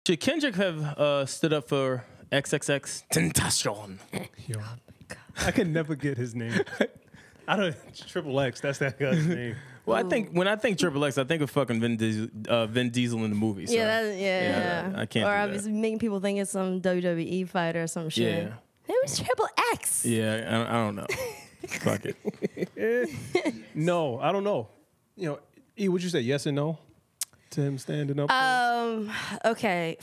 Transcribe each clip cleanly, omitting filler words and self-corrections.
Should Kendrick have stood up for XXXtentacion? Yo, I can never get his name. I don't Triple X. That's that guy's name. Well, when I think Triple X, I think of fucking Vin Diesel in the movie. So. Yeah. I can't. Or do I that. was making people think it's some WWE fighter or some shit. Yeah. It was Triple X. Yeah, I don't know. Fuck it. No, I don't know. You know, E, would you say yes and no to him standing up? Okay.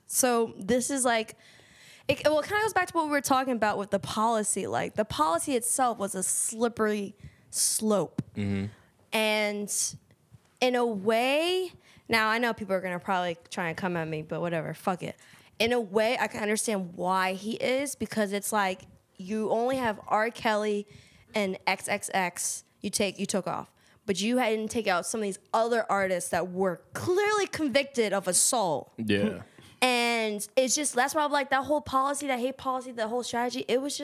So this is like, it kind of goes back to what we were talking about with the policy. Like the policy itself was a slippery slope. Mm-hmm. And in a way, now I know people are going to probably try and come at me, but whatever, fuck it. In a way, I can understand why he is, because it's like you only have R. Kelly and XXX you took off. But you didn't take out some of these other artists that were clearly convicted of assault. Yeah. And it's just, that's why I'm like, that whole policy, that hate policy, that whole strategy, it was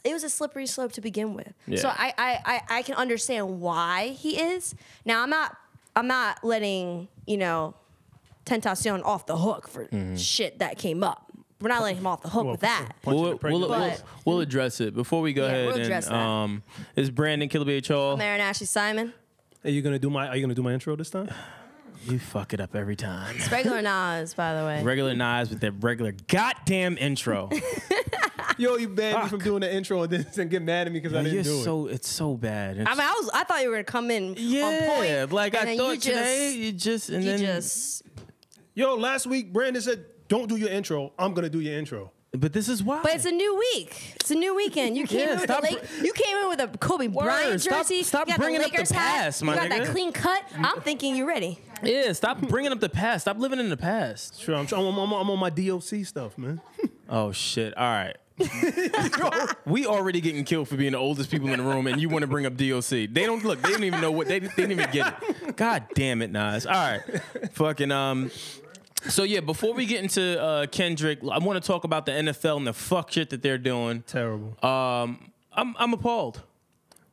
a slippery slope to begin with. Yeah. So I can understand why he is. Now I'm not letting, Tentacion off the hook for shit that came up. We're not letting him off the hook with that. We'll address it. Before we go ahead and is Brandon Killabh Hall? I'm Erin Ashley Simon. Are you gonna do my intro this time? You fuck it up every time. It's regular Nas, by the way. Regular Nas with that regular goddamn intro. Yo, you banned me from doing the intro and then get mad at me because I didn't do it. It's so bad. I mean, I thought you were gonna come in on point. Like I thought today. Yo, last week Brandon said, "Don't do your intro. I'm gonna do your intro." But this is why. But it's a new week. It's a new weekend. You came in with a Kobe Bryant jersey. Stop you got bringing the up the Lakers hat. past, my You got nigga. that clean cut. I'm thinking you're ready. Yeah, stop bringing up the past. Stop living in the past. Sure, I'm on my DOC stuff, man. Oh shit! All right. We already getting killed for being the oldest people in the room, and you want to bring up DOC. They don't even know what they didn't even get it. God damn it, Nas. All right, fucking So yeah, before we get into Kendrick, I want to talk about the NFL and the fuck shit that they're doing. Terrible. I'm appalled.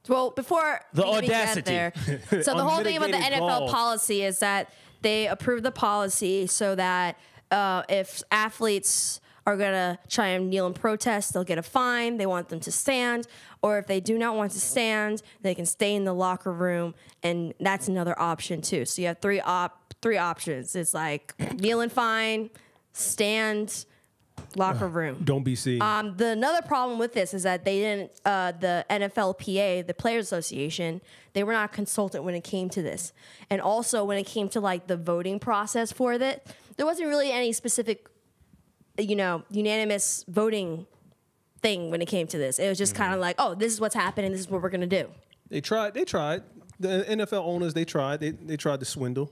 Well, before The we even audacity. get there, so the whole thing about the Unmitigated NFL gall. policy is that they approved the policy so that if athletes are gonna try and kneel in protest, they'll get a fine. They want them to stand, or if they do not want to stand, they can stay in the locker room, and that's another option too. So you have three options. It's like kneel and fine, stand, locker room. Don't be seen. Another problem with this is that they didn't, the NFLPA, the Players Association, they were not consulted when it came to this. And also when it came to like the voting process for it, there wasn't really any specific, unanimous voting thing when it came to this. It was just kind of like, oh, this is what's happening. This is what we're going to do. They tried. The NFL owners, they tried. They tried to swindle.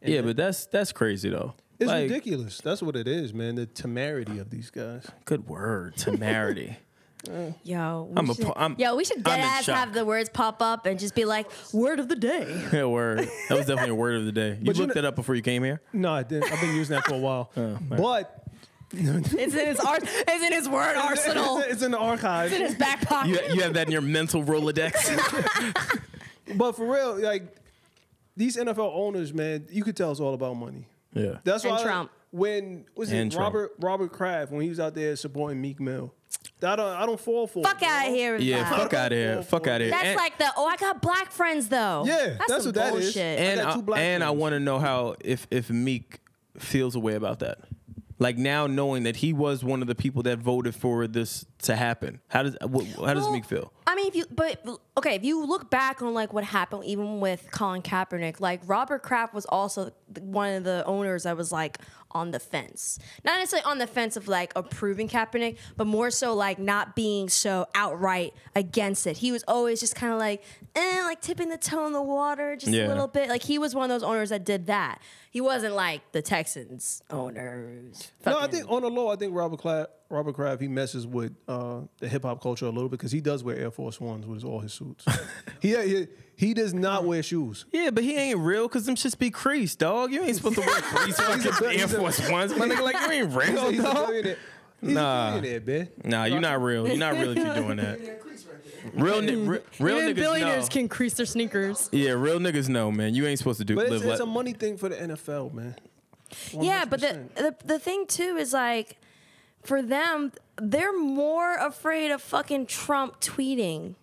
Yeah, but that's crazy though. It's ridiculous. That's what it is, man. The temerity of these guys. Good word, temerity. Yo, we should dead ass shock. have the words pop up and just be like, word of the day. Yeah, word. That was definitely a word of the day. You looked it up before you came here? No, I didn't. I've been using that for a while. But It's in his word arsenal. It's in the archives. It's in his back pocket. You have that in your mental Rolodex? But for real, like these NFL owners, man, you could tell it's all about money. Yeah. That's why Trump. When was it Robert Kraft when he was out there supporting Meek Mill? I don't fall for Fuck it. out of here. With Yeah, that. fuck out of here. Fuck out of here. That's like I got black friends though. Yeah, that's some what that is. bullshit. I got two black And I friends. want to know how if Meek feels a way about that. Like now knowing that he was one of the people that voted for this to happen. How does Meek feel? I mean, if you look back on like what happened even with Colin Kaepernick, like Robert Kraft was also one of the owners that was like on the fence. Not necessarily on the fence of like approving Kaepernick, but more so like not being so outright against it. He was always just kind of like tipping the toe in the water just a little bit. Like he was one of those owners that did that. He wasn't like the Texans owners. No, I think on the low, Robert Kraft, he messes with the hip hop culture a little bit because he does wear Air Force Ones with all his suits. He does not wear shoes. Yeah, but he ain't real because them shits be creased, dog. You ain't supposed to wear creased fucking Air Force Ones. My nigga, like, you ain't real, He's a dog. billionaire. He's a billionaire, man. Nah, you're not real. You're not real if you're doing that. Real niggas billionaires know. can crease their sneakers. Yeah, real niggas know, man. You ain't supposed to But live it's like a money thing for the NFL, man. Yeah, but 100%. the thing too is like, for them, they're more afraid of fucking Trump tweeting.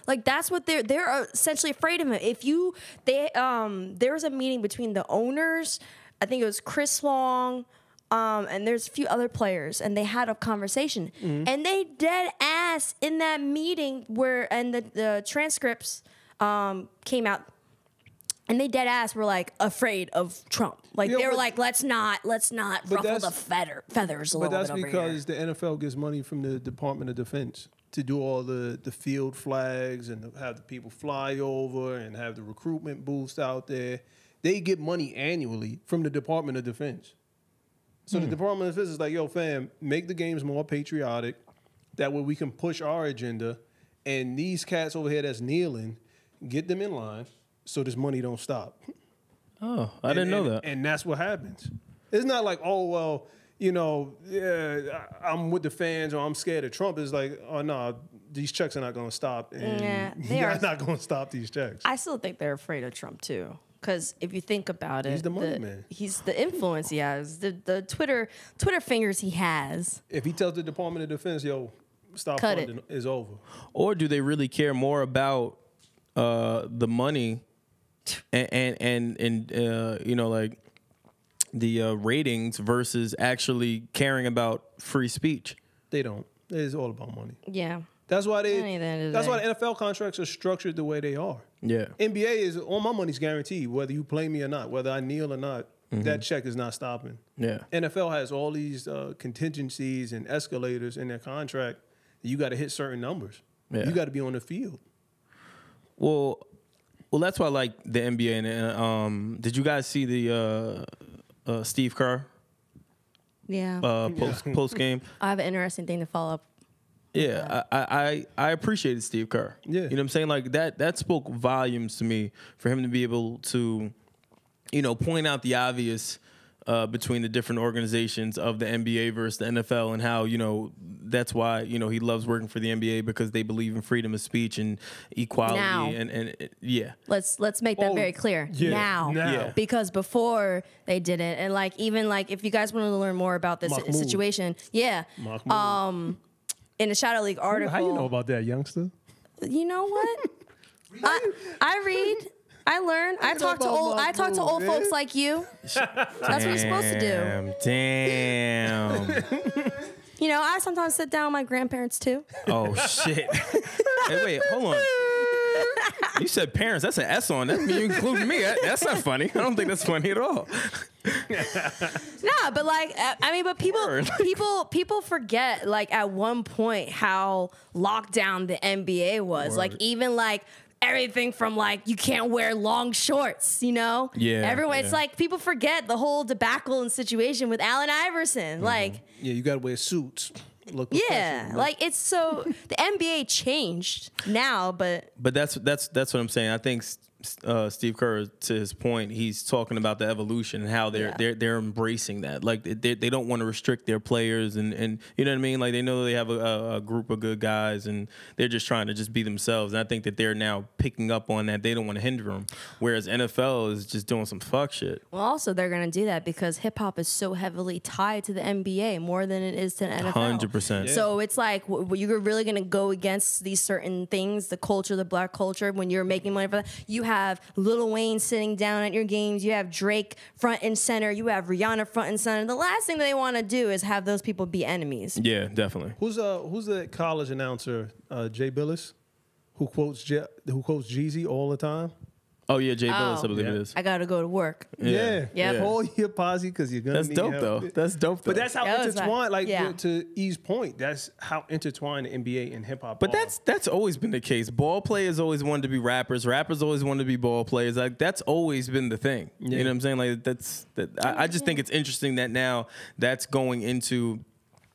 Like that's what they're essentially afraid of him. There was a meeting between the owners. I think it was Chris Long, and there's a few other players, and they had a conversation, and they dead ass in that meeting and the transcripts came out. And they dead ass were like afraid of Trump. Like they were like, let's not ruffle the feathers a little bit. But that's over because here. the NFL gets money from the Department of Defense to do all the field flags and to have the people fly over and have the recruitment booths out there. They get money annually from the Department of Defense. So the Department of Defense is like, yo, fam, make the games more patriotic. That way we can push our agenda. And these cats over here that's kneeling, get them in line. So this money don't stop. Oh, I didn't know that. And that's what happens. It's not like, oh, well, I'm with the fans or I'm scared of Trump. It's like, oh, no, these checks are not going to stop. And you're not going to stop these checks. I still think they're afraid of Trump, too. Because if you think about it, he's the money man. He's the influence he has, the Twitter fingers he has. If he tells the Department of Defense, yo, stop funding, it's over. Or do they really care more about the money and like the ratings versus actually caring about free speech? They don't. It's all about money. Yeah. That's why the NFL contracts are structured the way they are. Yeah. NBA is all my money's guaranteed, whether you play me or not, whether I kneel or not. That check is not stopping. Yeah. NFL has all these contingencies and escalators in their contract. You got to hit certain numbers. Yeah. You got to be on the field. Well, that's why I like the NBA. And did you guys see the Steve Kerr? Yeah. Post game. I have an interesting thing to follow up. Yeah, I appreciated Steve Kerr. Yeah. You know what I'm saying? Like that spoke volumes to me for him to be able to, point out the obvious between the different organizations of the NBA versus the NFL, and how, that's why, he loves working for the NBA, because they believe in freedom of speech and equality. Now. And yeah. Let's make that very clear. Yeah, now. Yeah. Because before they didn't. And like, even like, if you guys want to learn more about this situation, in the Shadow League article. How you know about that, youngster? You know what? I read. I learn. I talk to old folks like you. That's what you're supposed to do. Damn. I sometimes sit down with my grandparents too. Oh shit. Hey, wait, hold on. You said parents. That's an S on. That means you include me. That's not funny. I don't think that's funny at all. Nah, but like, but people forget, like, at one point how locked down the NBA was. Word. Like, even like everything from like, you can't wear long shorts, Yeah. Everyone, yeah. it's like people forget the whole debacle and situation with Allen Iverson. Like, Yeah, you got to wear suits. Look like it's so the NBA changed now, but that's what I'm saying. I think Steve Kerr, to his point, he's talking about the evolution and how they're embracing that. Like they don't want to restrict their players, and you know what I mean. Like they know they have a group of good guys, and they're just trying to just be themselves. And I think that they're now picking up on that. They don't want to hinder them, whereas NFL is just doing some fuck shit. well, also they're gonna do that because hip hop is so heavily tied to the NBA more than it is to the NFL. 100%. So it's like, you're really gonna go against these certain things, the culture, the black culture, when you're making money for that. You have Lil Wayne sitting down at your games. You have Drake front and center. You have Rihanna front and center. The last thing they want to do is have those people be enemies. Yeah, definitely. Who's the college announcer, Jay Billis, who quotes Jeezy all the time? Oh yeah, Jay Billis, I believe Yeah. it is. I gotta go to work. Yeah. Yeah. Call your posse because you're gonna That's need dope help. though. That's dope though. But that's how That was intertwined. like- yeah. To E's point, that's how intertwined the NBA and hip hop. But are. that's always been the case. Ball players always wanted to be rappers. Rappers always wanted to be ball players. Like that's always been the thing. You know what I'm saying? Like I just think it's interesting that now that's going into,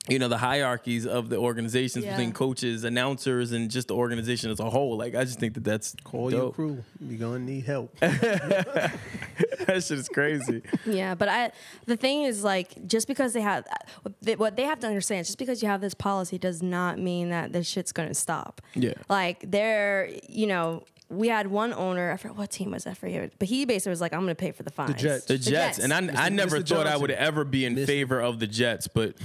the hierarchies of the organizations between coaches, announcers, and just the organization as a whole. Like I just think that's call dope. your crew. You're gonna need help. That shit is crazy. Yeah, but the thing is, like, just because they have what they have to understand, just because you have this policy does not mean that this shit's gonna stop. Yeah. Like they're, we had one owner, I forget what team was that for you, but he basically was like, I'm going to pay for the fines. The Jets. And I never Mr. thought I Johnson. would ever be in favor of the Jets, but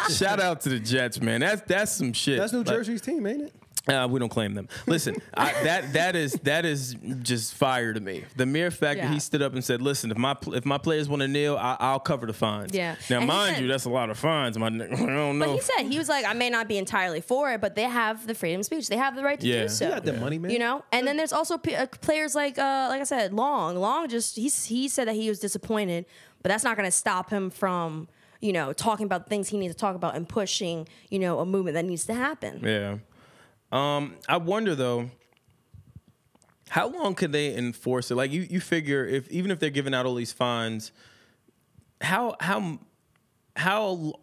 shout out to the Jets, man. That's some shit. That's New Jersey's team, ain't it? We don't claim them. Listen, that is just fire to me. The mere fact that he stood up and said, "Listen, if my players want to kneel, I'll cover the fines." Yeah. Now, And mind you, that's a lot of fines. I don't know. But he was like, I may not be entirely for it, but they have the freedom of speech. They have the right to do so. You got the money, man. You know, and then there's also players like I said, Long just he said that he was disappointed, but that's not going to stop him from talking about the things he needs to talk about and pushing a movement that needs to happen. Yeah. I wonder though, how long could they enforce it? Like you figure even if they're giving out all these fines, how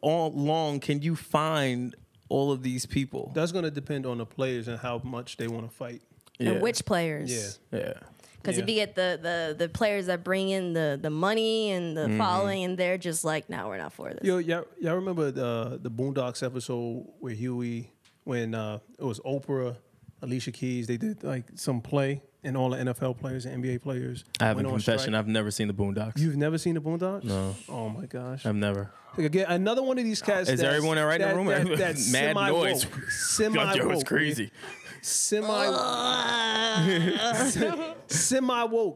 long can you fine all of these people? That's going to depend on the players and how much they want to fight. And which players? Yeah. Because if you get the players that bring in the money and the following, and they're just like, no, we're not for this. Yo, y'all remember the Boondocks episode where Huey, when it was Oprah, Alicia Keys, they did like some play, and all the NFL players and NBA players. I have a went on confession. strike. I've never seen the Boondocks. You've never seen the Boondocks? No. Oh my gosh. I've never. Again, another one of these cats. Is there everyone right in the room? That's Mad noise. Semi-woke. Yo, it's crazy. Semi-woke,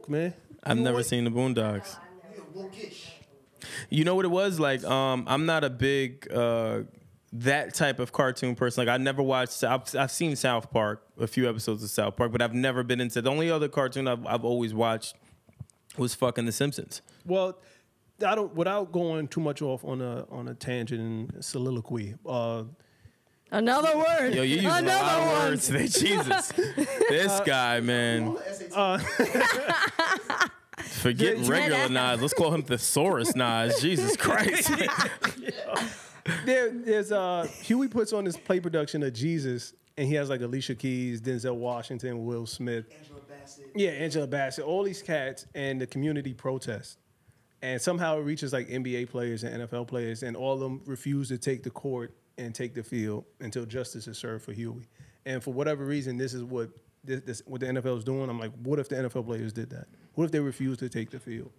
man. I've never seen the Boondocks. You know what it was like? I'm not a big that type of cartoon person. Like I never watched. I've seen South Park, a few episodes of South Park, but I've never been into. The only other cartoon I've always watched was fucking The Simpsons. Well, I don't. Without going too much off on a tangent and soliloquy. Another word. Yo, you using a lot of words today. Jesus, this guy, man. Forget regular Nas. Let's call him Thesaurus Nas. Jesus Christ. There's Huey puts on this play production of Jesus, and he has like Alicia Keys, Denzel Washington, Will Smith, Angela Bassett. Yeah, Angela Bassett. All these cats, and the community protests, and somehow it reaches like NBA players and NFL players, and all of them refuse to take the court and take the field until justice is served for Huey. And for whatever reason, this is what what the NFL is doing. I'm like, what if the NFL players did that? What if they refused to take the field?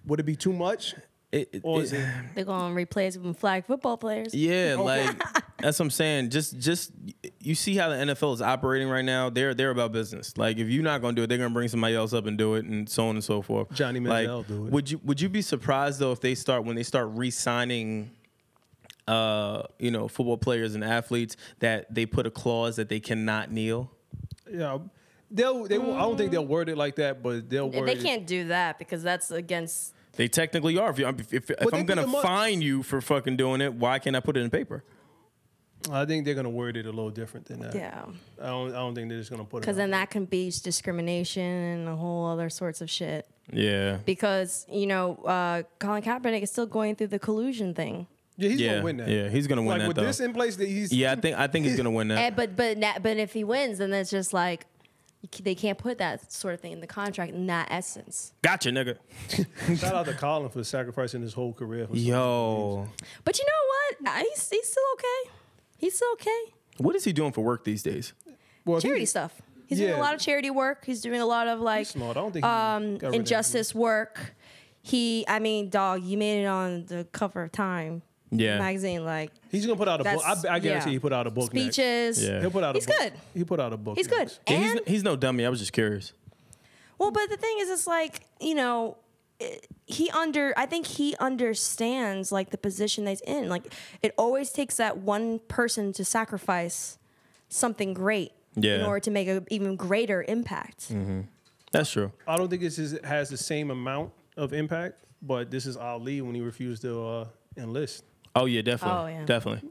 Would it be too much? They're gonna replace it with flag football players. Yeah, like that's what I'm saying. Just you see how the NFL is operating right now. They're about business. Like if you're not gonna do it, they're gonna bring somebody else up and do it, and so on and so forth. Johnny Manziel do it. Would you be surprised though if when they start re-signing football players and athletes that they put a clause that they cannot kneel? Yeah. I don't think they'll word it like that, but they'll word They it. can't do that because that's against. They technically are. If I'm going to fine you for fucking doing it, why can't I put it in paper? I think they're going to word it a little different than that. Yeah. I don't think they're just going to put it. Because then that can be discrimination and a whole other sorts of shit. Yeah. Because, Colin Kaepernick is still going through the collusion thing. Yeah, he's going to win that. Yeah, he's going to win like that, with though. this in place, that he's... Yeah, I think he's going to win that. But if he wins, then it's just like, they can't put that sort of thing in the contract in that essence. Gotcha, nigga. Shout out to Colin for sacrificing his whole career. Yo. But you know what? He's still okay. He's still okay. What is he doing for work these days? Well, Charity stuff. He's doing a lot of charity work. He's doing a lot of like smart. I don't think he got rid of injustice work. Dog, you made it on the cover of Time magazine. Like he's gonna put out a book. I guarantee he put out a book. Speeches. Next. Yeah, he'll put out. He's good. He put out a book. He's next. good. Yeah, And he's no dummy. I was just curious. well, but the thing is, it's like I think he understands like the position that he's in. Like it always takes that one person to sacrifice something great in order to make an even greater impact. Mm-hmm. That's true. I don't think this has the same amount of impact, but this is Ali when he refused to enlist. Oh yeah, definitely. Oh, yeah. Definitely.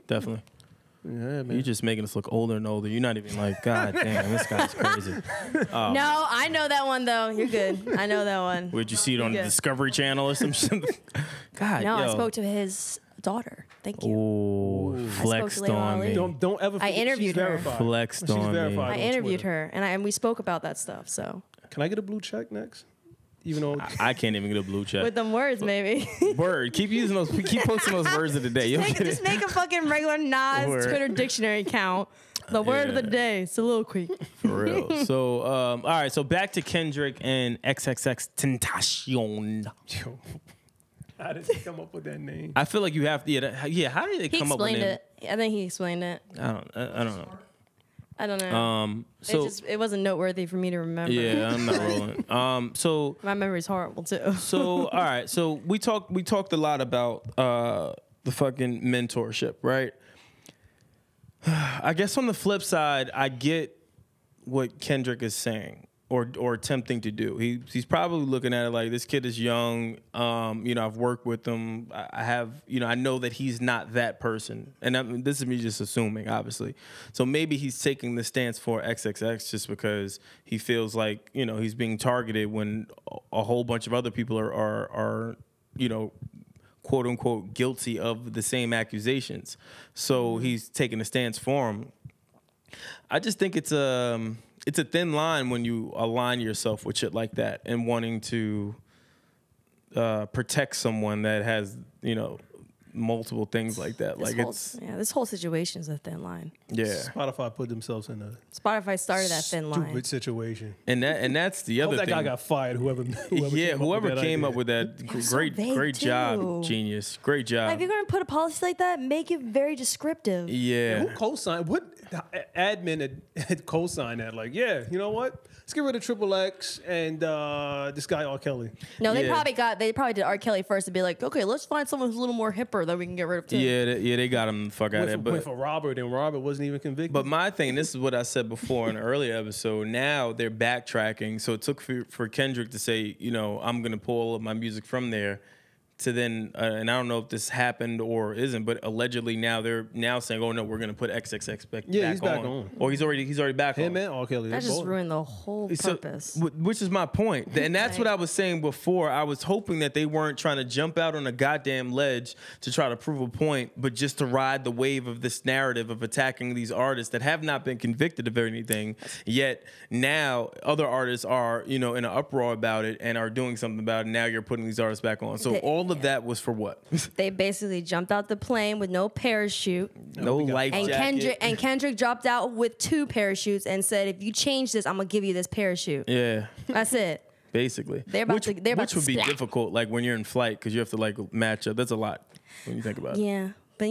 Yeah, man. You're just making us look older and older. You're not even like, God damn, this guy's crazy. No, I know that one though. You're good. I know that one. Would you see it on the Discovery Channel or some shit? God, No, yo. I spoke to his daughter. Thank you. Ooh, flexed Leila on Ali. me. Don't ever. I interviewed she's her. verified. Flexed She's on me. verified. I on interviewed Twitter. her, and we spoke about that stuff. So Can I get a blue check next? Even though I can't even get a blue check. with them words, maybe. Word. Keep using those. Keep posting those words of the day. Just make a fucking regular Nas Word. Twitter dictionary account. The word of the day, soliloquy. For real. So, all right. So back to Kendrick and XXXtentacion. Yo, how did they come up with that name? I feel like you have to. Yeah. How did they He come up with explained it? it. I think he explained it. I don't know. I don't know. So it wasn't noteworthy for me to remember. yeah, I'm not rolling. So My memory's horrible too. all right. So we talked a lot about the fucking mentorship, right? I guess on the flip side, I get what Kendrick is saying or attempting to do. He's probably looking at it like, this kid is young. I've worked with him. I have, I know that he's not that person. And this is me just assuming, obviously. So maybe he's taking the stance for XXX just because he feels like, he's being targeted when a whole bunch of other people are quote unquote guilty of the same accusations. So he's taking a stance for him. I just think it's a thin line when you align yourself with shit like that and wanting to protect someone that has, multiple things like that. This whole situation is a thin line. Yeah. Spotify put themselves in a Spotify started that thin line. stupid situation. And that's the other Hope that thing. guy got fired. Whoever came up with that, so great vague, job, too. genius. Great job. Like, if you're gonna put a policy like that, make it very descriptive. Yeah. Who co-signed? What admin had co-signed that? Like, yeah, you know what? Let's get rid of XXX and this guy R. Kelly. No, they Yeah. probably did R. Kelly first to be like, okay, let's find someone who's a little more hipper that we can get rid of too. Yeah, they got him the fuck out of there. Went for Robert, and Robert wasn't even convicted. But my thing, this is what I said before in an earlier episode. Now they're backtracking. So it took for Kendrick to say, I'm going to pull all of my music from there. To then, and I don't know if this happened or isn't, but allegedly now they're saying, oh no, we're going to put XXX back he's back on. Or he's already back on. Him and R. Kelly. That just ruined the whole purpose. Which is my point. And that's what I was saying before. I was hoping that they weren't trying to jump out on a goddamn ledge to try to prove a point, but just to ride the wave of this narrative of attacking these artists that have not been convicted of anything. Yet now other artists are, in an uproar about it and are doing something about it. Now you're putting these artists back on. So all of that was for what? They basically jumped out the plane with no parachute. No life jacket. And Kendrick dropped out with 2 parachutes and said, if you change this, I'm going to give you this parachute. Yeah. That's it. Basically. Which would be difficult, like when you're in flight, because you have to match up. That's a lot when you think about it. Yeah. But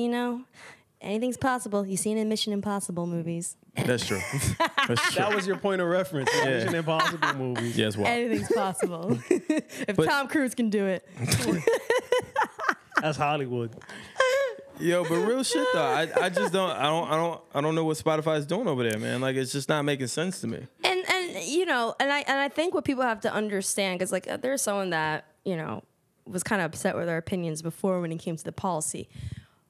anything's possible. You've seen it in Mission Impossible movies. That's true. That's true. That was your point of reference. Mission Impossible movies. Yes, well. Anything's possible. If Tom Cruise can do it. That's Hollywood. Yo, but real shit though, I just don't know what Spotify is doing over there, man. Like, it's just not making sense to me. And I think what people have to understand, because like there's someone that was kind of upset with our opinions before when it came to the policy.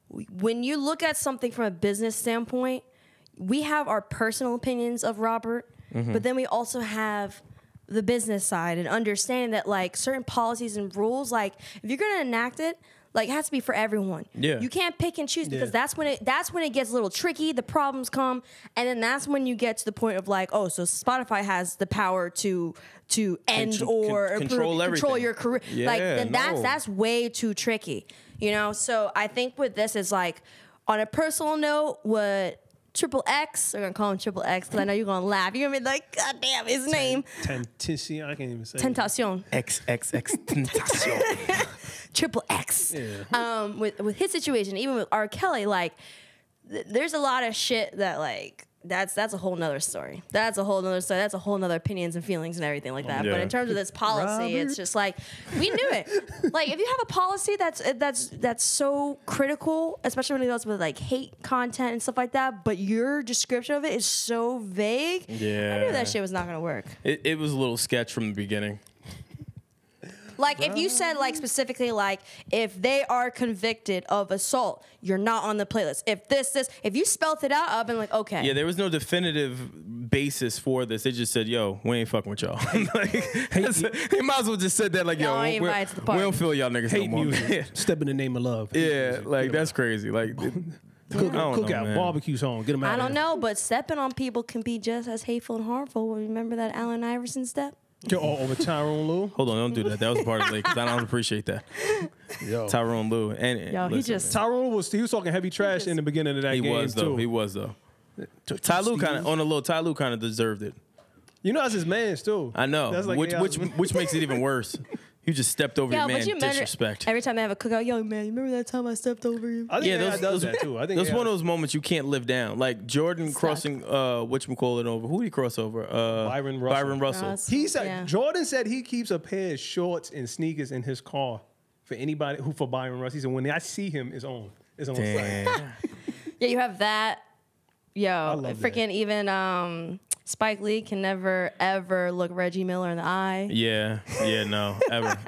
When you look at something from a business standpoint, we have our personal opinions of Robert, but then we also have the business side and understanding that like certain policies and rules, like if you're gonna enact it, like it has to be for everyone. Yeah. You can't pick and choose because that's when it gets a little tricky, the problems come, and then that's when you get to the point of like, oh, so Spotify has the power to end or control your career. Yeah, like then that's way too tricky. So I think with this is like, on a personal note, what XXX, we're gonna call him XXX because I know you're gonna laugh. You're gonna be like, God damn, his name. Tentacion, I can't even say. Tentacion. XXXtentacion. XXX. Yeah. With his situation, even with R. Kelly, like, there's a lot of shit that like. That's a whole nother story. That's a whole nother story. That's a whole nother opinions and feelings and everything like that. Yeah. But in terms of this policy, it's just like, we knew it. Like, if you have a policy that's so critical, especially when it goes with like hate content and stuff like that, but your description of it is so vague, Yeah. I knew that shit was not gonna work. It was a little sketch from the beginning. Like, if you said, like, specifically, like, if they are convicted of assault, you're not on the playlist. If you spelt it out, I've been like, okay. Yeah, there was no definitive basis for this. They just said, yo, we ain't fucking with y'all. Like, they might as well just said that, like, yo, I ain't we invited to the party. don't feel y'all niggas Hate no more. music. Step in the name of love. Yeah, like, that's crazy. Like, Cookout, barbecue song. Get them out I of don't here. know, but stepping on people can be just as hateful and harmful. Remember that Allen Iverson step? Over Tyrone Lue. hold on, don't do that. That was part of it, because I don't appreciate that. Yo. Tyrone Lue. And Yo, he listen, just- Tyrone was talking heavy trash in the beginning of that he game was, though. too. He was, though. Ty Lue kind of deserved it. You know, that's his man too. I know, That's like, which makes it even worse. You just stepped over your man. Disrespect. Every time they have a cookout, yo, man, you remember that time I stepped over you? I think AI does that too. I think that's one of those moments you can't live down. Like Jordan crossing, whatchamacallit over. Who did he cross over? Byron Russell. Byron Russell. He said Jordan said he keeps a pair of shorts and sneakers in his car for anybody for Byron Russell. He said when I see him, it's on. It's on site. Yeah, you have that. Yo, freaking that. even Spike Lee can never ever look Reggie Miller in the eye. Yeah, no,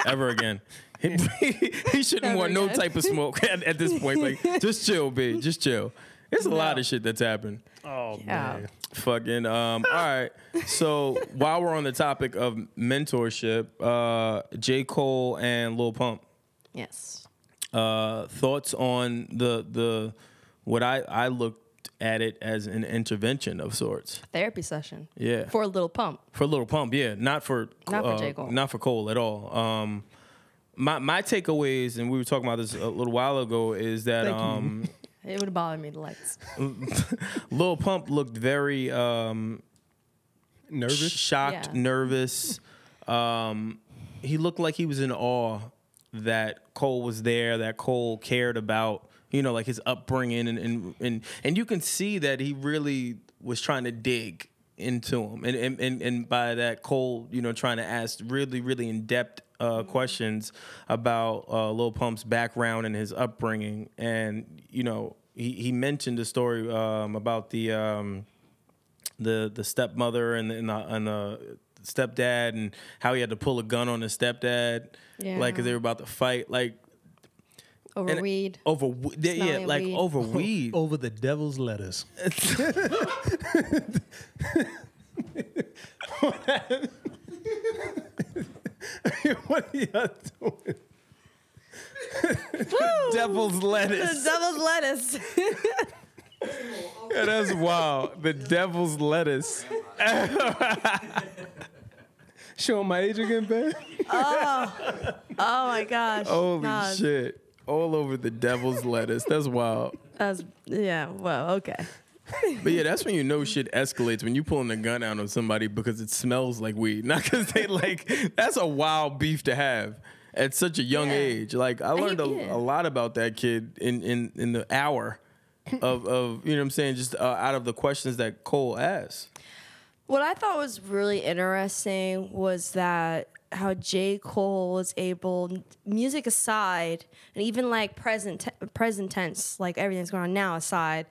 ever again. He shouldn't want no type of smoke at this point. Like, just chill, B. Just chill. There's a lot of shit that's happened. Oh man. Fucking all right. So while we're on the topic of mentorship, J. Cole and Lil Pump. Yes. Thoughts on the what I looked at it as an intervention of sorts. Therapy session. Yeah. For Lil Pump. For Lil Pump, yeah. Not for J. Cole. Not for Cole at all. My takeaways, and we were talking about this a little while ago, is that it would bother me, the lights. Lil Pump looked very Nervous? shocked, nervous. He looked like he was in awe that Cole was there, that Cole cared about, you know, like his upbringing, and you can see that he really was trying to dig into him, and by that Cole, you know, trying to ask really in-depth questions about Lil Pump's background and his upbringing, and you know, he mentioned the story about the stepmother and the stepdad, and how he had to pull a gun on his stepdad, like, because they were about to fight, like. Over weed. Over weed. Over the devil's lettuce. What are y'all doing? Devil's lettuce. The devil's lettuce. Yeah, that's wild. The devil's lettuce. Showing my age again, babe? Oh my gosh. Holy shit. All over the devil's lettuce. That's wild. Well, okay. But yeah, that's when you know shit escalates, when you pulling a gun out on somebody because it smells like weed. Not because they like, that's a wild beef to have at such a young age. Like, I learned a lot about that kid in the hour of you know what I'm saying, just out of the questions that Cole asked. What I thought was really interesting was that how J. Cole was able, music aside, and even like present tense, like everything's going on now aside,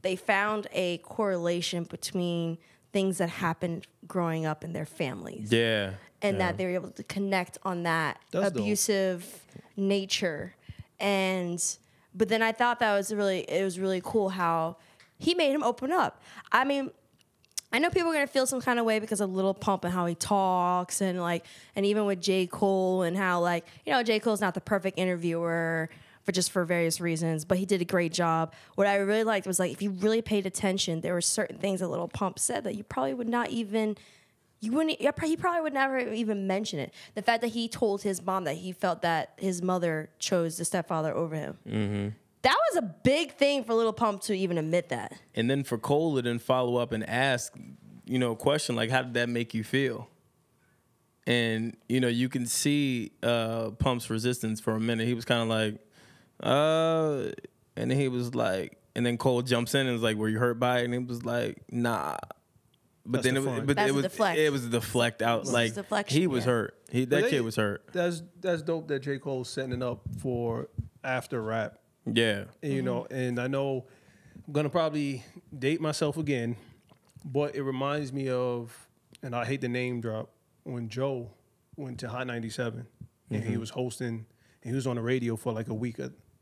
they found a correlation between things that happened growing up in their families. Yeah. And that they were able to connect on that abusive nature. But then I thought it was really cool how he made him open up. I mean, I know people are gonna feel some kind of way because of Lil Pump and how he talks, and even with J. Cole and how, like, you know, J. Cole's not the perfect interviewer for various reasons, but he did a great job. What I really liked was, like, if you really paid attention, there were certain things that Lil Pump said that you probably would not even. He probably would never even mention it. The fact that he told his mom that he felt that his mother chose the stepfather over him. Mm-hmm. That was a big thing for Lil Pump to even admit that. And then for Cole to then follow up and ask, you know, a question like, how did that make you feel? And, you know, you can see Pump's resistance for a minute. He was kind of like, and then he was like, and then Cole jumps in and was like, were you hurt by it? And he was like, nah. But then it was a deflect out. Like, he was hurt. That kid was hurt. That's dope that J. Cole's setting up for after rap. Yeah. And, you know, and I know I'm gonna probably date myself again, but it reminds me of, and I hate the name drop, when Joe went to Hot 97 and he was hosting, and he was on the radio for like a week,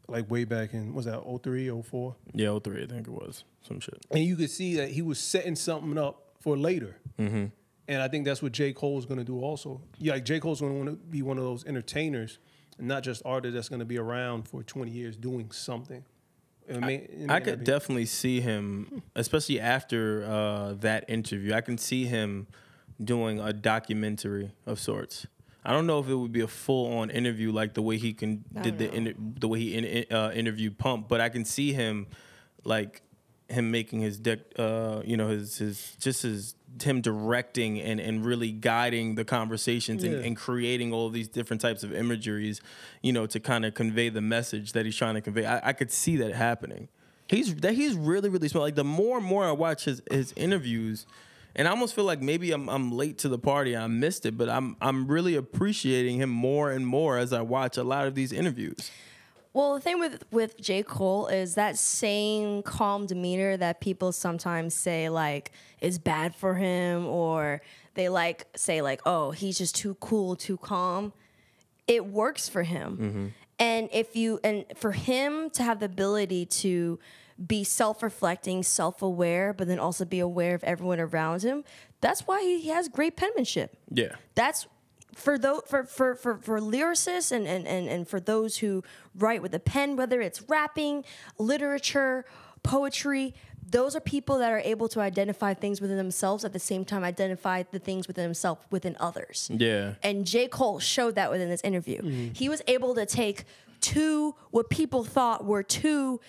like way back in, was that 03, 04? Yeah, 03, I think it was. Some shit. And you could see that he was setting something up for later. Mm-hmm. And I think that's what J. Cole is going to do also. Yeah, like J. Cole's going to want to be one of those entertainers, and not just artists that's going to be around for 20 years doing something. I could definitely see him, especially after that interview, I can see him doing a documentary of sorts. I don't know if it would be a full-on interview like the way he interviewed Pump, but I can see him like him making his him directing and really guiding the conversations and creating all these different types of imageries, to kind of convey the message that he's trying to convey. I could see that happening. He's really, really smart. Like, the more and more I watch his interviews, and I almost feel like maybe I'm late to the party. I missed it, but I'm really appreciating him more and more as I watch a lot of these interviews. Well, the thing with J. Cole is that same calm demeanor that people sometimes say, like, is bad for him, or they, like, say, like, oh, he's just too cool, too calm. It works for him. Mm-hmm. And for him to have the ability to be self-reflecting, self-aware, but then also be aware of everyone around him, that's why he has great penmanship. Yeah. That's for lyricists and for those who write with a pen, whether it's rapping, literature, poetry, those are people that are able to identify things within themselves, at the same time identify the things within himself within others. Yeah. And J. Cole showed that within this interview. Mm-hmm. He was able to take what people thought were two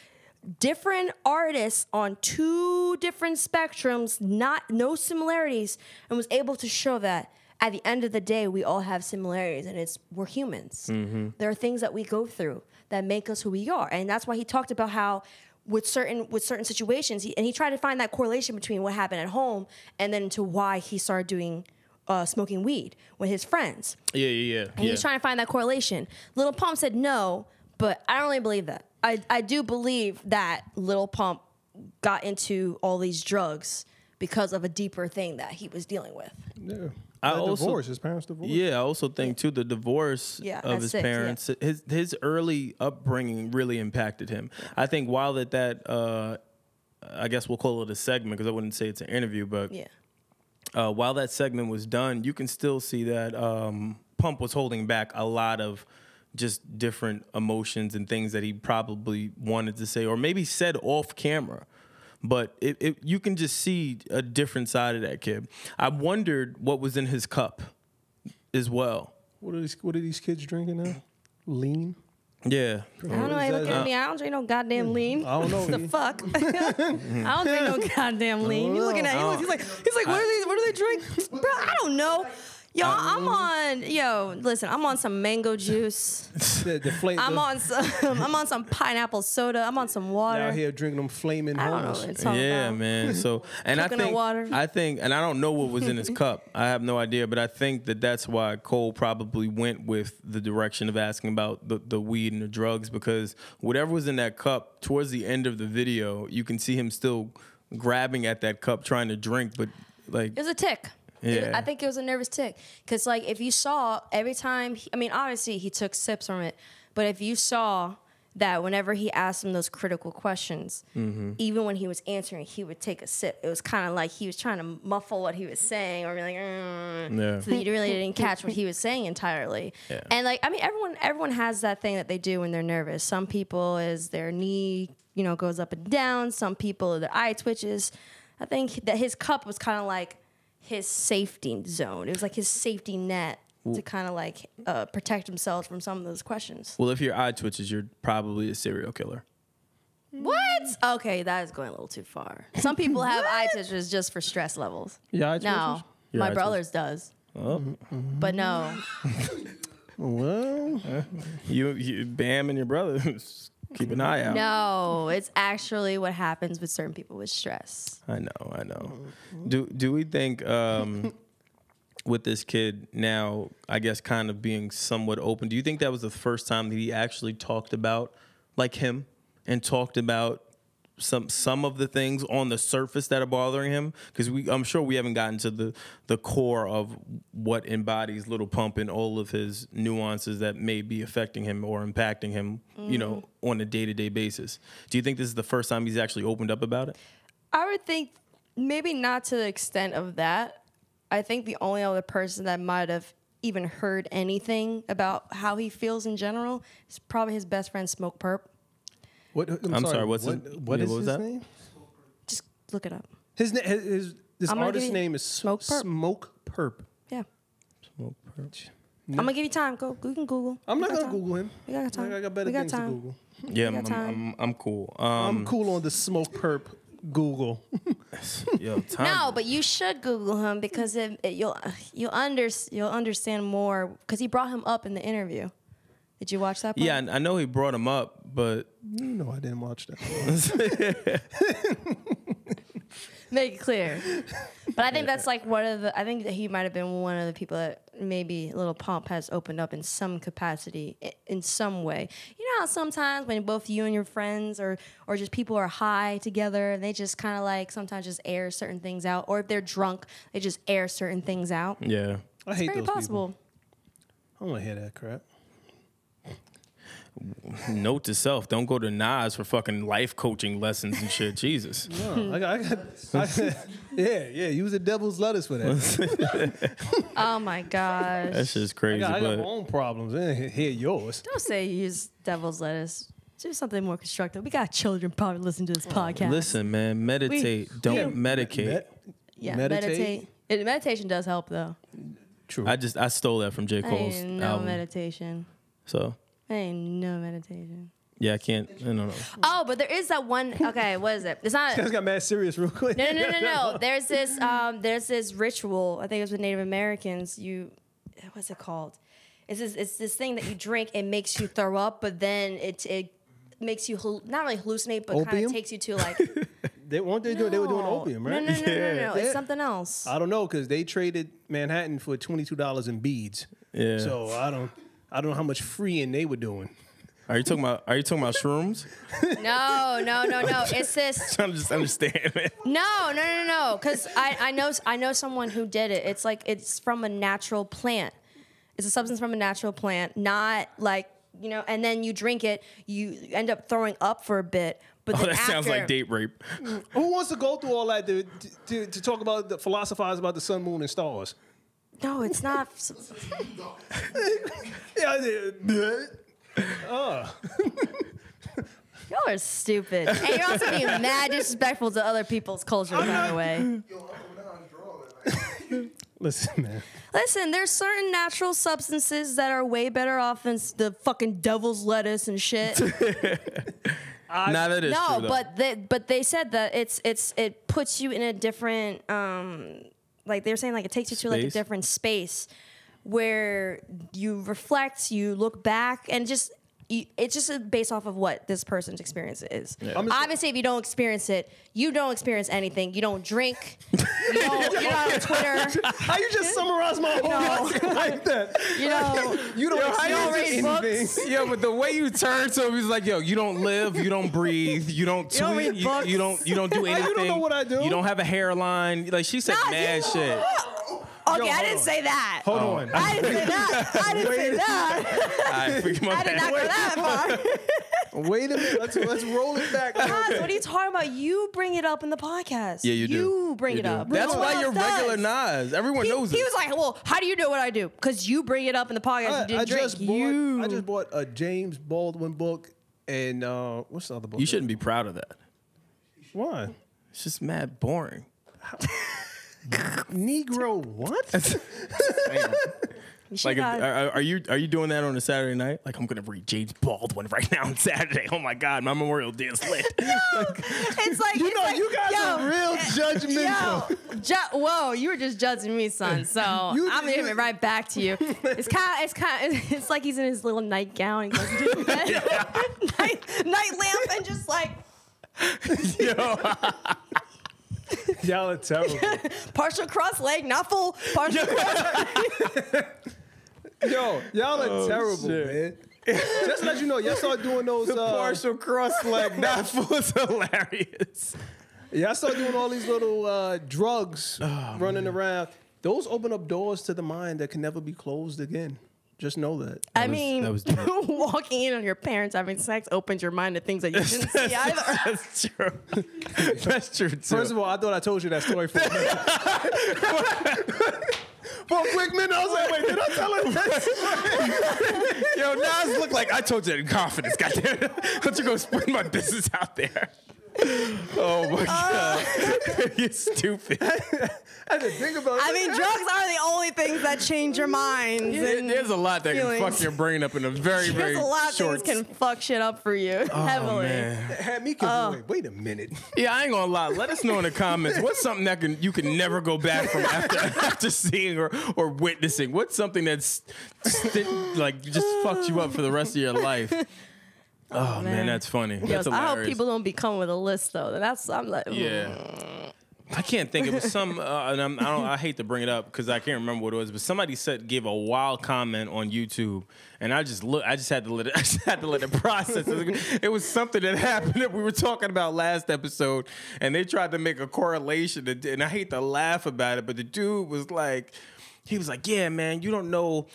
different artists on two different spectrums, no similarities, and was able to show that at the end of the day, we all have similarities, and we're humans. Mm-hmm. There are things that we go through that make us who we are, and that's why he talked about how with certain situations, he tried to find that correlation between what happened at home and then to why he started doing smoking weed with his friends. Yeah. And he was trying to find that correlation. Lil Pump said no, but I don't really believe that. I do believe that Lil Pump got into all these drugs because of a deeper thing that he was dealing with. Yeah. His parents divorced. Yeah, I also think too the divorce of his parents, his early upbringing really impacted him. Yeah. I think while that I guess we'll call it a segment because I wouldn't say it's an interview, but while that segment was done, you can still see that Pump was holding back a lot of just different emotions and things that he probably wanted to say or maybe said off camera. But you can just see a different side of that kid. I wondered what was in his cup as well. What are these kids drinking now? Lean? Yeah. I don't know. Hey, look at me. I don't drink no goddamn lean. I don't know. What the fuck? I don't drink no goddamn lean. You looking at him? He's like, what do they drink? Bro, I don't know. I'm on some mango juice. I'm on some pineapple soda. I'm on some water. Out here drinking them flaming homies. Yeah, man. So, and I think, and I don't know what was in his cup. I have no idea, but I think that's why Cole probably went with the direction of asking about the weed and the drugs, because whatever was in that cup towards the end of the video, you can see him still grabbing at that cup trying to drink, but like it was a tick. Yeah. I think it was a nervous tick. Because, like, if you saw every time, obviously he took sips from it, but if you saw that whenever he asked him those critical questions, even when he was answering, he would take a sip. It was kind of like he was trying to muffle what he was saying or like, so that you really didn't catch what he was saying entirely. Yeah. And, like, everyone has that thing that they do when they're nervous. Some people is their knee, goes up and down. Some people, their eye twitches. I think that his cup was kind of like his safety zone. It was like his safety net to kind of like protect himself from some of those questions. Well, if your eye twitches, you're probably a serial killer. What? Okay, that is going a little too far. Some people have eye twitches just for stress levels. Yeah, eye twitches? No, my brother's does. Oh. But no. Well, you Bam and your brother. Keep an eye out. No, it's actually what happens with certain people with stress. I know. Do we think with this kid now, I guess kind of being somewhat open, do you think that was the first time that he actually talked about like him and talked about some of the things on the surface that are bothering him? Because I'm sure we haven't gotten to the core of what embodies Lil Pump and all of his nuances that may be affecting him or impacting him, on a day-to-day basis. Do you think this is the first time he's actually opened up about it? I would think maybe not to the extent of that. I think the only other person that might have even heard anything about how he feels in general is probably his best friend, Smoke Perp. I'm sorry. What is his name? Just look it up. This artist's name is Smoke Perp. Smoke Perp. Yeah. Smoke Perp. I'm gonna give you time. Go. You can Google. I'm not gonna Google him. We got time. I got better things to Google. Yeah, I'm cool. I'm cool on the Smoke Perp Google. Yo, time. No, but you should Google him because you'll understand more because he brought him up in the interview. Did you watch that part? Yeah, I know he brought him up, but No, I didn't watch that. Make it clear. But I think that's like I think that he might have been one of the people that maybe Lil Pump has opened up in some capacity, in some way. You know how sometimes when both you and your friends or just people are high together, and they just kind of like sometimes just air certain things out. Or if they're drunk, they just air certain things out. yeah. I hate Very those possible. people. I don't want to hear that crap. Note to self: don't go to Nas for fucking life coaching lessons and shit. Jesus. No, I got yeah. Use the devil's lettuce for that. Oh my gosh. That's just crazy. I got my but own problems. I ain't hear yours. Don't say you use devil's lettuce. Do something more constructive. We got children probably listening to this podcast. listen, man, meditate. Don't medicate. Yeah, meditate. Meditation does help though. True. I stole that from J. Cole's Ain't no album. meditation. So Ain't no meditation. yeah, I can't. I don't know. Oh, but there is that one. Okay, what is it? It's not. Guys got mad serious real quick. No. There's this ritual. I think it was with Native Americans. What's it called? It's this thing that you drink. It makes you throw up, but then it makes you not really hallucinate, but kind Opium? of takes you to like. They were doing opium, right? No. Yeah. It's something else. I don't know because they traded Manhattan for $22 in beads. Yeah. So I don't know how much freeing they were doing. Are you talking about shrooms? No. It's this. I'm just understand, man. No. Because I know someone who did it. It's like it's from a natural plant. It's a substance from a natural plant, not like and then you drink it, you end up throwing up for a bit. But Oh, then that sounds after- like date rape. Who wants to go through all that to talk about philosophize about the sun, moon, and stars? No, it's not. Y'all are stupid. And you're also being mad disrespectful to other people's culture, by the way. Listen, man. Listen, there's certain natural substances that are way better off than the fucking devil's lettuce and shit. Nah, that is No, true, though. but they said that it puts you in a different like they were saying like it takes you to like a Space? different space where you reflect, you look back, and it's just based off of what this person's experience is. Yeah. Obviously, if you don't experience it, you don't experience anything. You don't drink. You're not on Twitter. How you just summarize my whole life like that? You know, You don't read experience anything. Yeah, but the way you turn to him, he's like, "Yo, you don't live, you don't breathe, you don't tweet, don't read books. you don't do anything. You don't know what I do. You don't have a hairline." Like she said, mad shit. Okay, Yo, I hold didn't on. say that. Hold on. I didn't say that. I didn't say that. All right, forget my I did not go that far. Wait a minute. Let's roll it back. Guys, what are you talking about? You bring it up in the podcast. Yeah, you do. You bring You it do. up. That's No why one you're else regular does. Nas. Everyone knows He it. was like, well, how do you know what I do? Because you bring it up in the podcast. You didn't drink. I just bought a James Baldwin book and what's the other book? You shouldn't be proud of that. Why? It's just mad boring. Negro what? You should Like, have- are you doing that on a Saturday night? Like, I'm gonna read James Baldwin right now on Saturday. Oh my God, my Memorial Day is lit. it's like You know, you guys are real judgmental. Whoa, you were just judging me, son. So I'm gonna give it right back to you. It's like he's in his little nightgown and goes to bed, night lamp, and just like Y'all are terrible. partial cross leg, not full. Partial cross. Yo, y'all are terrible, man. Just to let you know, y'all start doing those. The partial cross leg, not full, is hilarious. Y'all start doing all these little drugs running around. Those open up doors to the mind that can never be closed again. Just know that. I was- mean, that was deep. walking in on your parents having sex opens your mind to things that you shouldn't see either. That's true. That's true too. First of all, I thought I told you that story for a minute. For a quick minute, I was like, wait, did I tell her that? Yo, Nas look like I told you that in confidence. Goddamn, let you go spread my business out there. Oh my god, you're stupid. I had to think about I mean, drugs are the only things that change your minds. and There's a lot that feelings. can fuck your brain up in a very, very There's a lot of short. things can fuck shit up for you heavily. Man. It had me confused. Wait a minute. Yeah, I ain't gonna lie. Let us know in the comments what's something that you can never go back from after seeing or witnessing. What's something that's like just fucked you up for the rest of your life? Oh man, that's funny. Yes, That's I hope hilarious. people don't be coming with a list though. I'm like, Yeah. I can't think. It was some, and I hate to bring it up because I can't remember what it was. But somebody gave a wild comment on YouTube, and I just had to let it process. It was something that happened that we were talking about last episode, and they tried to make a correlation, and I hate to laugh about it, but the dude was like, yeah, man, you don't know.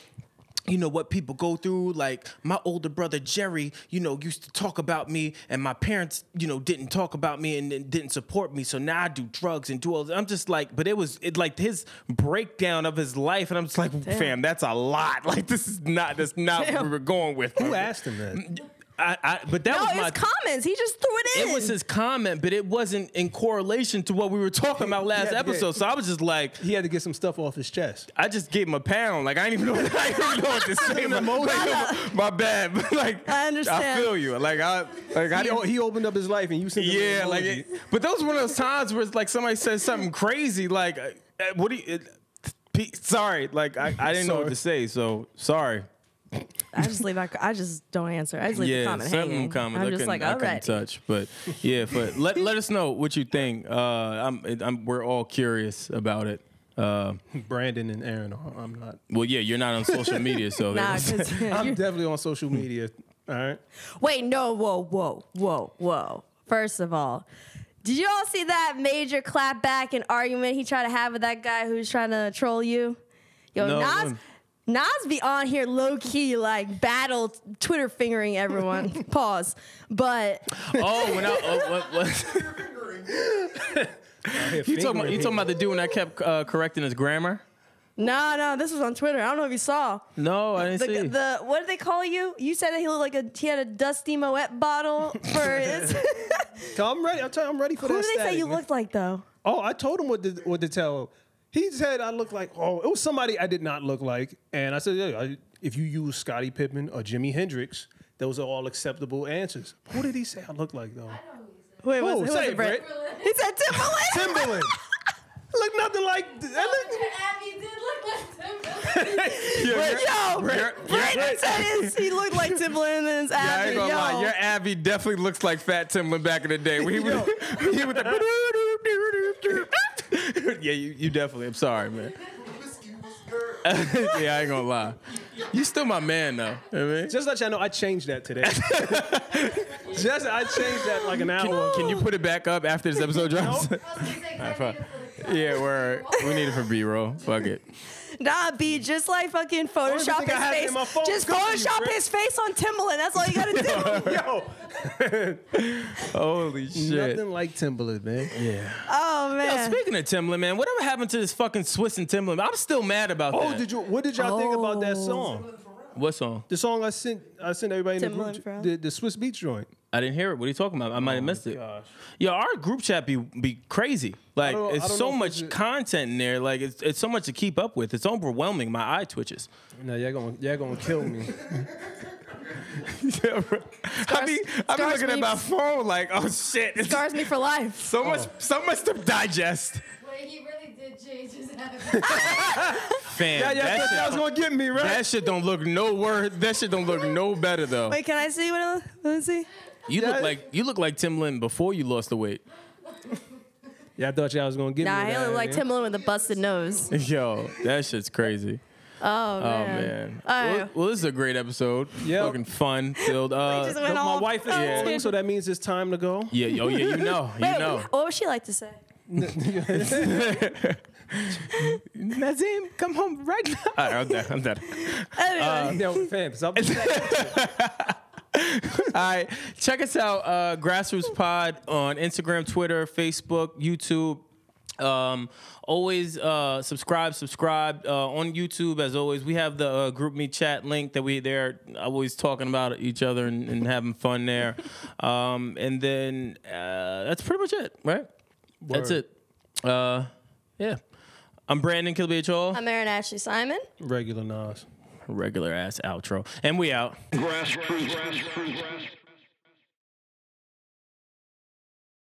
You know what people go through. Like my older brother Jerry, used to talk about me, and my parents, didn't talk about me and didn't support me. So now I do drugs and do all this. I'm just like, but it like his breakdown of his life, and I'm just like, fam, that's a lot. Like that's not what we were going with. Who asked him that? But that was his comments. He just threw it in. It was his comment, but it wasn't in correlation to what we were talking about last episode. So I was just like, he had to get some stuff off his chest. I just gave him a pound. Like I didn't even know what to say. My bad. But like I understand. I feel you. He opened up his life and you sent him an emoji. But those were one of those times where it's like somebody says something crazy, like, what do you? Sorry, like I didn't know what to say. So sorry. I just don't answer. I just leave the comment hanging. I'm just like, all right. Touch, but yeah, but let us know what you think. We're all curious about it. Brandon and Aaron, I'm not. Well, yeah, you're not on social media, so Nah, 'cause I'm definitely on social media. All right. Wait, no, whoa. First of all, did you all see that major clapback and argument he tried to have with that guy who's trying to troll you? Yo, No. Nas be on here low key like battle Twitter fingering everyone. Pause. But what? You talking about the dude when I kept correcting his grammar? no, this was on Twitter. I don't know if you saw. No, I didn't see. What did they call you? You said that he looked like he had a dusty Moet bottle for his. I'm ready. I'm ready for that. Who did they say static, you man. looked like though? Oh, I told him what to tell. He said I look like, it was somebody I did not look like. And I said, yeah, if you use Scottie Pippen or Jimi Hendrix, those are all acceptable answers. Who did he say I look like, though? Wait, Who? who was Say it, it, Brett? He said Timberland. Timberland. Look nothing like. Abby did look like Timberland. Brett said he looked like Timberland and his Yeah, I ain't Abby. gonna lie. Your Abby definitely looks like Fat Timberland back in the day. When he was yeah, you definitely. I'm sorry, man. Yeah, I ain't gonna lie. You still my man, though. You know what I mean? Just let y'all know, I changed that today. I changed that like an hour ago. Can you put it back up after this episode drops? Yeah, we need it for B-roll. Fuck it. Nah, B, just like fucking don't Photoshop think I have it his in my face. phone. Just Come on, Photoshop Brett. his face on Timberland. That's all you gotta do. Yo, Holy shit. nothing like Timberland, man. Yeah. Oh Yo, man. speaking of Timberland, man, whatever happened to this fucking Swiss and Timberland? I'm still mad about Oh, that. what did y'all think about that song? What song? The song I sent everybody in the Timberland group, Fro. the Swiss Beach joint. I didn't hear it. What are you talking about? I might have missed it. Gosh. Yo, our group chat be crazy. Like, I it's don't so know if much it's content in there. Like, it's so much to keep up with. It's overwhelming. My eye twitches. No, y'all gonna kill me. I be looking at my phone like, oh shit. It's Scars me for life. so much to digest. Wait, he really did change his habit. Fam, Y'all thought y'all was gonna get me, right? that shit don't look that shit don't look no better though. Wait, can I see what? Let me see. You look like Timberland before you lost the weight. Y'all thought y'all was gonna get Nah, me. he look like Timberland with a busted nose. Yo, that shit's crazy. Oh Oh man. man. All right. Well, this is a great episode. Yep. Fucking fun filled. just went My all- wife is Yeah. calling, so that means it's time to go. Yeah. Oh yeah. You know. Wait, what would she like to say? Nazim, come home right now. All right, I'm done. Anyway. Yo, fam, stop. All right, check us out, Grassroots Pod on Instagram, Twitter, Facebook, YouTube. Always subscribe on YouTube. As always, we have the GroupMe chat link that they're always talking about each other and having fun there. And then that's pretty much it, right? Word. That's it. Yeah. I'm Brandon Killabh. I'm Erin Ashley Simon. Regular Nas. Regular ass outro. And we out. Grassroots.